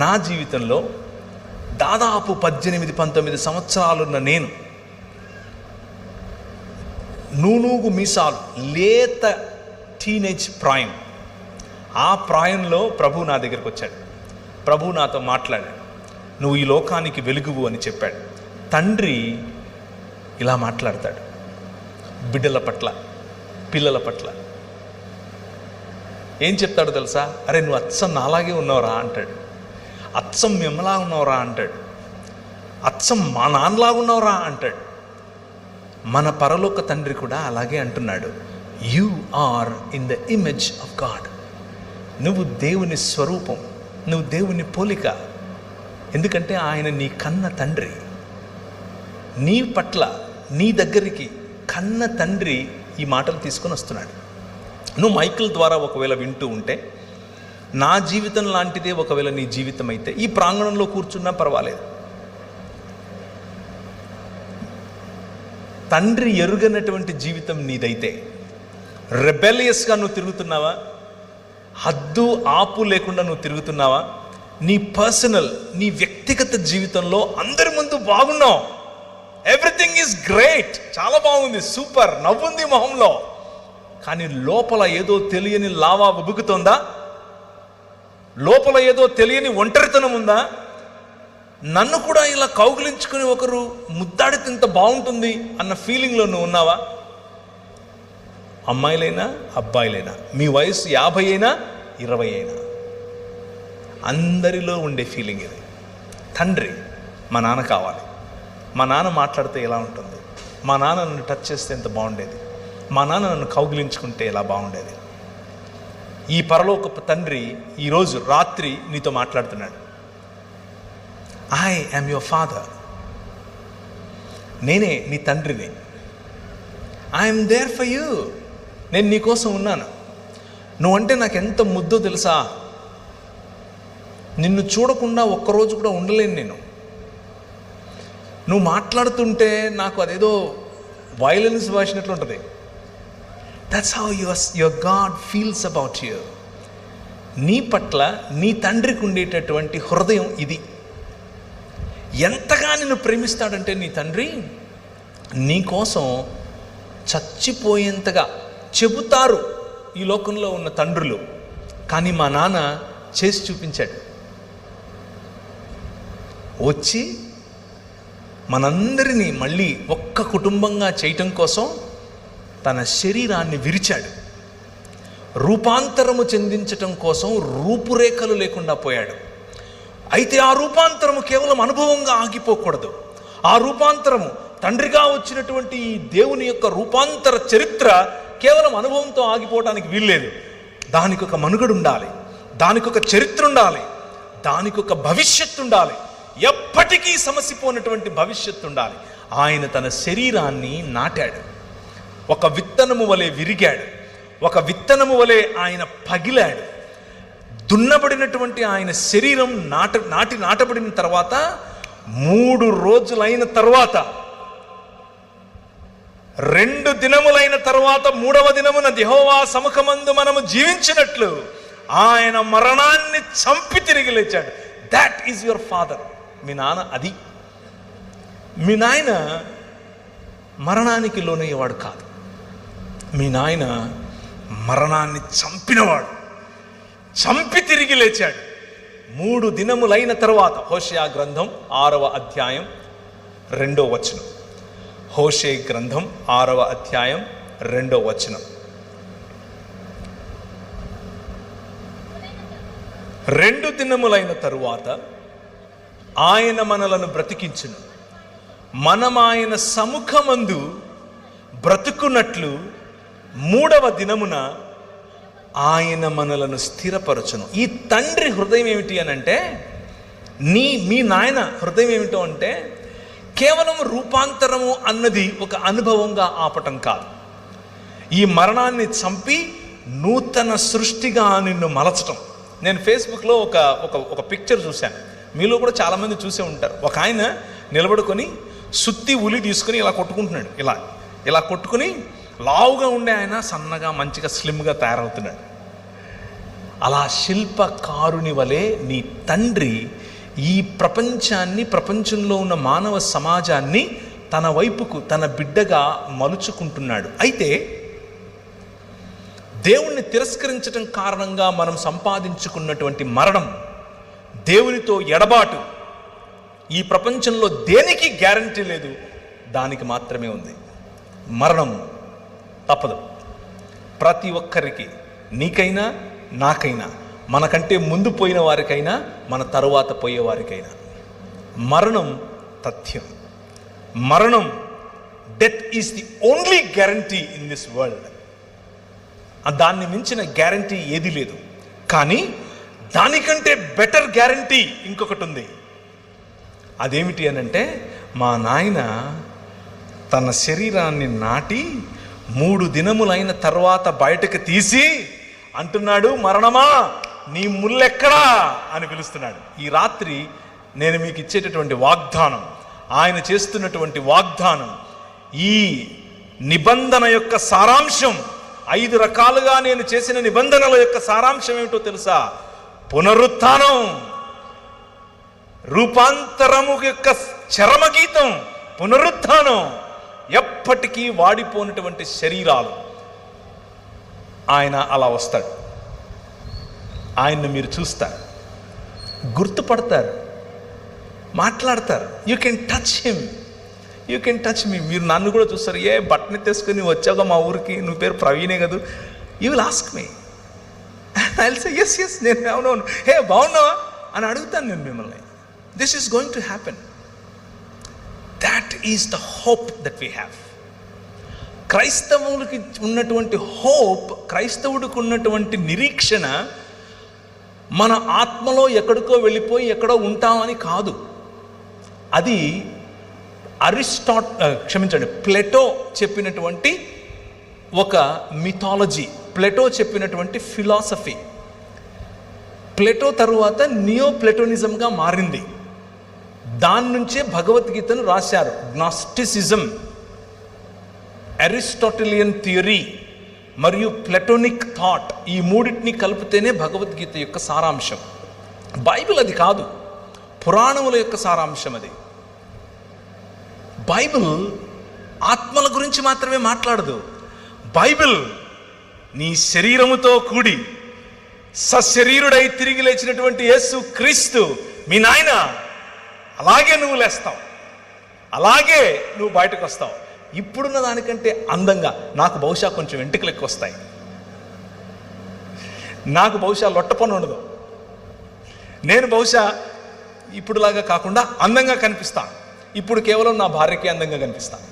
నా జీవితంలో దాదాపు 18-19 సంవత్సరాలున్న నేను నూనూగు మీసాలు, లేత టీనేజ్ ప్రాయం, ఆ ప్రాయంలో ప్రభు నా దగ్గరికి వచ్చాడు. ప్రభు నాతో మాట్లాడాడు. నువ్వు ఈ లోకానికి వెలుగువు అని చెప్పాడు. తండ్రి ఇలా మాట్లాడతాడు బిడ్డల పట్ల, పిల్లల పట్ల. ఏం చెప్తాడో తెలుసా? అరే నువ్వు అచ్చం నాలాగే ఉన్నావురా అంటాడు. అచ్చం మిమ్మలా ఉన్నావురా అంటాడు. అచ్చం మా నాన్నలాగా ఉన్నావురా అంటాడు. మన పరలోక తండ్రి కూడా అలాగే అంటున్నాడు, you are in the image of God. నువ్వు దేవుని స్వరూపం, నువ్వు దేవుని పోలిక. ఎందుకంటే ఆయన నీ కన్న తండ్రి. నీ పట్ల, నీ దగ్గరికి కన్న తండ్రి ఈ మాటలు తీసుకొని వస్తున్నాడు. నువ్వు మైకిల్ ద్వారా ఒకవేళ వింటూ ఉంటే, నా జీవితం లాంటిదే ఒకవేళ నీ జీవితం అయితే, ఈ ప్రాంగణంలో కూర్చున్నా పర్వాలేదు. తండ్రి ఎరుగనటువంటి జీవితం నీదైతే, రెబెలియస్గా నువ్వు తిరుగుతున్నావా? హద్దు ఆపు లేకుండా నువ్వు తిరుగుతున్నావా? నీ పర్సనల్, నీ వ్యక్తిగత జీవితంలో అందరి ముందు బాగున్నావు, ఎవ్రీథింగ్ ఈజ్ గ్రేట్, చాలా బాగుంది, సూపర్, నవ్వుంది మొహంలో, కానీ లోపల ఏదో తెలియని లావా ఉబుకుతోందా? లోపల ఏదో తెలియని ఒంటరితనం ఉందా? నన్ను కూడా ఇలా కౌగిలించుకుని ఒకరు ముద్దాడితే ఇంత బాగుంటుంది అన్న ఫీలింగ్లో నువ్వు ఉన్నావా? అమ్మాయిలైనా అబ్బాయిలైనా, మీ వయసు 50 అయినా 20 అయినా, అందరిలో ఉండే ఫీలింగ్ ఇది. తండ్రి, మా నాన్న కావాలి, మా నాన్న మాట్లాడితే ఎలా ఉంటుంది, మా నాన్న నన్ను టచ్ చేస్తే ఎంత బాగుండేది, మా నాన్న నన్ను కౌగిలించుకుంటే ఎలా బాగుండేది. ఈ పరలోకపు తండ్రి ఈరోజు రాత్రి నీతో మాట్లాడుతున్నాడు. I am your father. నేనే నీ తండ్రిని. I'm there for you. నేను నీకోసం ఉన్నాను. నువ్వంటే నాకు ఎంత ముద్దో తెలుసా? నిన్ను చూడకుండా ఒక్కరోజు కూడా ఉండలేను నేను. నువ్వు మాట్లాడుతుంటే నాకు అదేదో వైలెన్స్ వాసినట్లు ఉంటుంది. That's how your God feels about you. నీ పట్ల నీ తండ్రికి ఉండేటటువంటి హృదయం ఇది. ఎంతగా నిన్ను ప్రేమిస్తాడంటే నీ తండ్రి, నీ కోసం చచ్చిపోయేంతగా చెబుతారు ఈ లోకంలో ఉన్న తండ్రులు, కానీ మా నాన్న చేసి చూపించాడు. వచ్చి మనందరినీ మళ్ళీ ఒక్క కుటుంబంగా చేయటం కోసం తన శరీరాన్ని విరిచాడు. రూపాంతరము చెందించటం కోసం రూపురేఖలు లేకుండా పోయాడు. అయితే ఆ రూపాంతరము కేవలం అనుభవంగా ఆగిపోకూడదు. ఆ రూపాంతరము, తండ్రిగా వచ్చినటువంటి ఈ దేవుని యొక్క రూపాంతర చరిత్ర కేవలం అనుభవంతో ఆగిపోవడానికి వీల్లేదు. దానికి ఒక మనుగడ ఉండాలి, దానికి ఒక చరిత్ర ఉండాలి, దానికి ఒక భవిష్యత్తు ఉండాలి, ఎప్పటికీ సమసిపోయినటువంటి భవిష్యత్తు ఉండాలి. ఆయన తన శరీరాన్ని నాటాడు. ఒక విత్తనము వలె విరిగాడు, ఒక విత్తనము వలె ఆయన పగిలాడు. దున్నబడినటువంటి ఆయన శరీరం నాటబడిన తర్వాత 3 రోజులైన తర్వాత, 2 దినములైన తర్వాత 3వ దినమున యెహోవా సముఖమందు మనము జీవించినట్లు ఆయన మరణాన్ని చంపి తిరిగి లేచాడు. That is your father. మీ నాన్న అది. మీ నాయన మరణానికి లోనయ్యేవాడు కాదు. మీ నాయన మరణాన్ని చంపినవాడు, చంపి తిరిగి లేచాడు. 3 దినములైన తర్వాత, హోషేయ గ్రంథం 6వ అధ్యాయం 2వ వచనం. హోషే గ్రంథం 6వ అధ్యాయం 2వ వచనం. 2 దినములైన తరువాత ఆయన మనలను బ్రతికించును, మనం ఆయన సముఖమందు బ్రతుకున్నట్లు 3వ దినమున ఆయన మనలను స్థిరపరచును. ఈ తండ్రి హృదయం ఏమిటి అని అంటే, మీ నాయన హృదయం ఏమిటో అంటే, కేవలం రూపాంతరము అన్నది ఒక అనుభవంగా ఆపటం కాదు. ఈ మరణాన్ని చంపి నూతన సృష్టిగా నిన్ను మలచటం. నేను ఫేస్బుక్లో ఒక పిక్చర్ చూశాను, మీలో కూడా చాలామంది చూసే ఉంటారు. ఒక ఆయన నిలబడుకొని సుత్తి ఉలి తీసుకుని ఇలా కొట్టుకుంటున్నాడు. ఇలా కొట్టుకుని లావుగా ఉండే ఆయన సన్నగా మంచిగా స్లిమ్గా తయారవుతున్నాడు. అలా శిల్పకారుని వలె నీ తండ్రి ఈ ప్రపంచాన్ని, ప్రపంచంలో ఉన్న మానవ సమాజాన్ని తన వైపుకు, తన బిడ్డగా మలుచుకుంటున్నాడు. అయితే దేవుణ్ణి తిరస్కరించడం కారణంగా మనం సంపాదించుకున్నటువంటి మరణం, దేవునితో ఎడబాటు, ఈ ప్రపంచంలో దేనికి గ్యారంటీ లేదు, దానికి మాత్రమే ఉంది. మరణం తప్పదు ప్రతి ఒక్కరికి, నీకైనా నాకైనా, మనకంటే ముందు పోయిన వారికైనా మన తరువాత పోయే వారికైనా. మరణం తథ్యం. మరణం, death is the only guarantee in this world. దాన్ని మించిన గ్యారంటీ ఏది లేదు. కానీ దానికంటే బెటర్ గ్యారంటీ ఇంకొకటి ఉంది. అదేమిటి అనంటే, మా నాయన తన శరీరాన్ని నాటి 3 దినములైన తర్వాత బయటకు తీసి అంటున్నాడు, మరణమా నీ ముల్లెక్కడా అని పిలుస్తున్నాడు. ఈ రాత్రి నేను మీకు ఇచ్చేటటువంటి వాగ్దానం, ఆయన చేస్తున్నటువంటి వాగ్దానం, ఈ నిబంధన యొక్క సారాంశం, 5 రకాలుగా నేను చేసిన నిబంధనల యొక్క సారాంశం ఏమిటో తెలుసా? పునరుత్థానం, రూపాంతరము యొక్క చరమగీతం పునరుత్థానం. ఎప్పటికీ వాడిపోయినటువంటి శరీరాలు. ఆయన అలా వస్తాడు. ఆయన్ని మీరు చూస్తారు, గుర్తుపడతారు, మాట్లాడతారు. You can touch him, you can touch me. మీరు నన్ను కూడా చూస్తారు. ఏ బట్టని తీసుకుని వచ్చావుగా మా ఊరికి, నువ్వు పేరు ప్రవీణే కదా, you will ask me. I will say yes yes, నేను అవునవును, హే బాగున్నావా అని అడుగుతాను నేను మిమ్మల్ని. This is going to happen. That is the hope that we have. క్రైస్తవులకి ఉన్నటువంటి హోప్, క్రైస్తవుడికి ఉన్నటువంటి నిరీక్షణ, మన ఆత్మలో ఎక్కడికో వెళ్ళిపోయి ఎక్కడో ఉంటామని కాదు. అది ప్లేటో చెప్పినటువంటి ఒక మిథాలజీ, ప్లేటో చెప్పినటువంటి ఫిలాసఫీ. ప్లేటో తరువాత నియో ప్లేటోనిజంగా మారింది. దాని నుంచే భగవద్గీతను రాశారు. గ్నాస్టిసిజం, అరిస్టాటిలియన్ థియరీ మరియు ప్లెటోనిక్ థాట్, ఈ మూడింటిని కలిపితేనే భగవద్గీత యొక్క సారాంశం. బైబిల్ అది కాదు, పురాణముల యొక్క సారాంశం అది. బైబిల్ ఆత్మల గురించి మాత్రమే మాట్లాడదు. బైబిల్ నీ శరీరముతో కూడి సశరీరుడై తిరిగి లేచినటువంటి యేసు క్రీస్తు మీ నాయన, అలాగే నువ్వు లేస్తావు, అలాగే నువ్వు బయటకు వస్తావు. ఇప్పుడున్న దానికంటే అందంగా. నాకు బహుశా కొంచెం వెంట్రుకలు ఎక్కువ వస్తాయి, నాకు బహుశా లొట్టపన్ను ఉండదు, నేను బహుశా ఇప్పుడులాగా కాకుండా అందంగా కనిపిస్తాను. ఇప్పుడు కేవలం నా భార్యకి అందంగా కనిపిస్తాను.